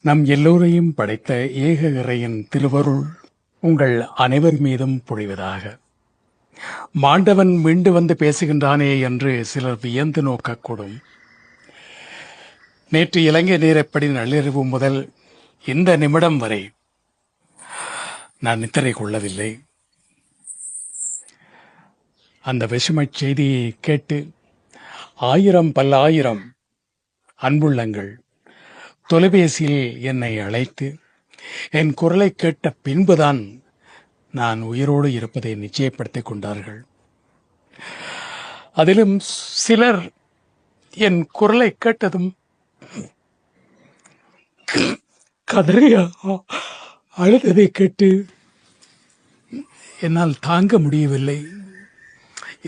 நம் எல்லோரையும் படைத்த ஏக இறையின் திருவருள் உங்கள் அனைவர் மீதும் பொழிவதாக. மாண்டவன் மீண்டு வந்து பேசுகின்றானே என்று சிலர் வியந்து நோக்கக்கூடும். நேற்று இலங்கை நேரப்படி நள்ளிரவு முதல் இந்த நிமிடம் வரை நான் நித்திரை கொள்ளவில்லை. அந்த விஷமச் செய்தியை கேட்டு ஆயிரம் பல்லாயிரம் அன்புள்ளங்கள் தொலைபேசியில் என்னை அழைத்து என் குரலை கேட்ட பின்புதான் நான் உயிரோடு இருப்பதை நிச்சயப்படுத்திக் கொண்டார்கள். அதிலும் சிலர் என் குரலை கேட்டதும் கதறி அழுததை கேட்டு என்னால் தாங்க முடியவில்லை.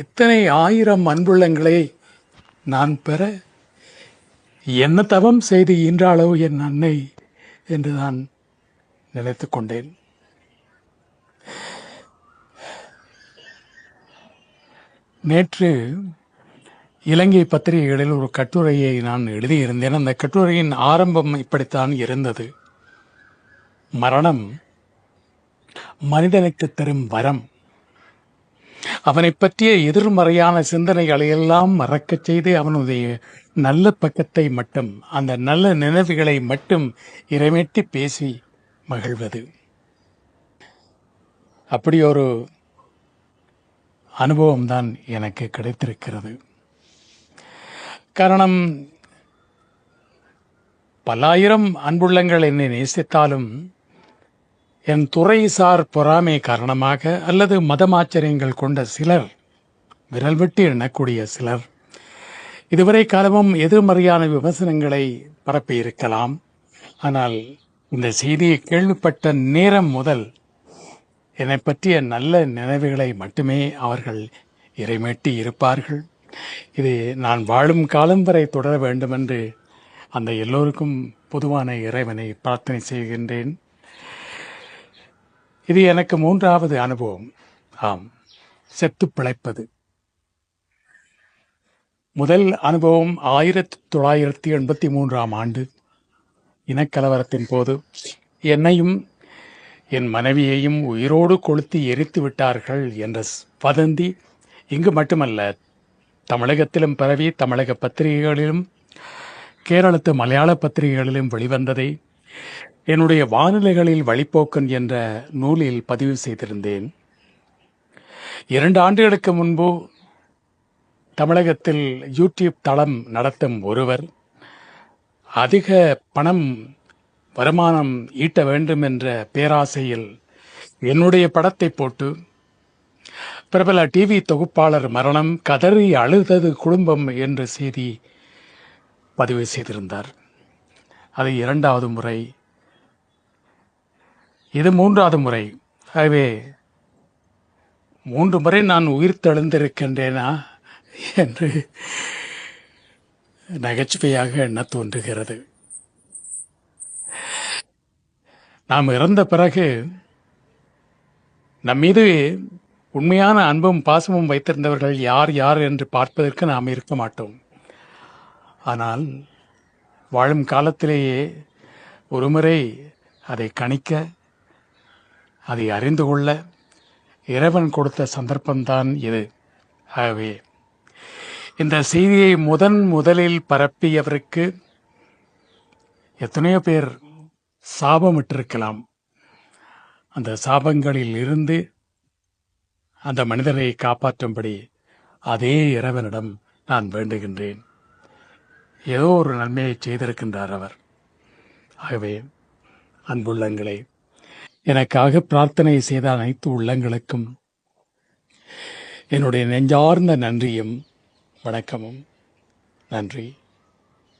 இத்தனை ஆயிரம் அன்புள்ளங்களை நான் பெற என்ன தவம் செய்து ஈன்றாளோ என் அன்னை என்று நான் நினைத்துக் கொண்டேன். நேற்று இலங்கை பத்திரிகைகளில் ஒரு கட்டுரையை நான் எழுதியிருந்தேன். அந்த கட்டுரையின் ஆரம்பம் இப்படித்தான் இருந்தது: மரணம் மனிதனுக்கு தரும் வரம். அவனை பற்றிய எதிர்மறையான சிந்தனைகளை எல்லாம் மறக்கச் செய்து அவனுடைய நல்ல பக்கத்தை மட்டும், அந்த நல்ல நினைவுகளை மட்டும் இறைமேட்டி பேசி மகிழ்வது. அப்படி ஒரு அனுபவம்தான் எனக்கு கிடைத்திருக்கிறது. காரணம், பல்லாயிரம் அன்புள்ளங்கள் என்னை நேசித்தாலும் என் துறைசார் பொறாமை காரணமாக அல்லது மதமாச்சரியங்கள் கொண்ட சிலர், விரல் விட்டு எண்ணக்கூடிய சிலர், இதுவரை காலமும் எதிர்மறையான விமர்சனங்களை பரப்பியிருக்கலாம். ஆனால் இந்த செய்தியை கேள்விப்பட்ட நேரம் முதல் என்னை பற்றிய நல்ல நினைவுகளை மட்டுமே அவர்கள் இறைமேட்டி இருப்பார்கள். இது நான் வாழும் காலம் வரை தொடர வேண்டும் என்று அந்த எல்லோருக்கும் பொதுவான இறைவனை பிரார்த்தனை செய்கின்றேன். இது எனக்கு மூன்றாவது அனுபவம். ஆம், செத்து பிழைப்பது. முதல் அனுபவம் 1983 ஆண்டு இனக்கலவரத்தின் போது என்னையும் என் மனைவியையும் உயிரோடு கொளுத்தி எரித்து விட்டார்கள் என்ற வதந்தி இங்கு மட்டுமல்ல, தமிழகத்திலும் பரவி தமிழக பத்திரிகைகளிலும் கேரளத்து மலையாள பத்திரிகைகளிலும் வெளிவந்ததை என்னுடைய வானிலைகளில் வழிப்போக்கன் என்ற நூலில் பதிவு செய்திருந்தேன். 2 ஆண்டுகளுக்கு முன்பு தமிழகத்தில் யூடியூப் தளம் நடத்தும் ஒருவர் அதிக பணம் வருமானம் ஈட்ட வேண்டும் என்ற பேராசையில் என்னுடைய படத்தை போட்டு பிரபல டிவி தொகுப்பாளர் மரணம், கதறி அழுதது குடும்பம் என்ற செய்தி பதிவு செய்திருந்தார். அது 2வது முறை, இது 3வது முறை. ஆகவே 3 முறை நான் உயிர் தெழுந்திருக்கின்றேனா என்று நகைச்சுவையாக எண்ண தோன்றுகிறது. நாம் இறந்த பிறகு நம் மீது உண்மையான அன்பும் பாசமும் வைத்திருந்தவர்கள் யார் யார் என்று பார்ப்பதற்கு நாம் இருக்க மாட்டோம். ஆனால் வாழும் காலத்திலேயே ஒருமுறை அதை கணிக்க, அதை அறிந்து கொள்ள இறைவன் கொடுத்த சந்தர்ப்பம்தான் இது. ஆகவே இந்த செய்தியை முதலில் பரப்பியவருக்கு எத்தனையோ பேர் சாபமிட்டிருக்கலாம். அந்த சாபங்களில் இருந்து அந்த மனிதரை காப்பாற்றும்படி அதே இறைவனிடம் நான் வேண்டுகின்றேன். ஏதோ ஒரு நன்மையை செய்திருக்கின்றார் அவர். ஆகவே அன்புள்ளங்களே, எனக்காக பிரார்த்தனை செய்த அனைத்து உள்ளங்களுக்கும் என்னுடைய நெஞ்சார்ந்த நன்றியும் வணக்கமும். நன்றி.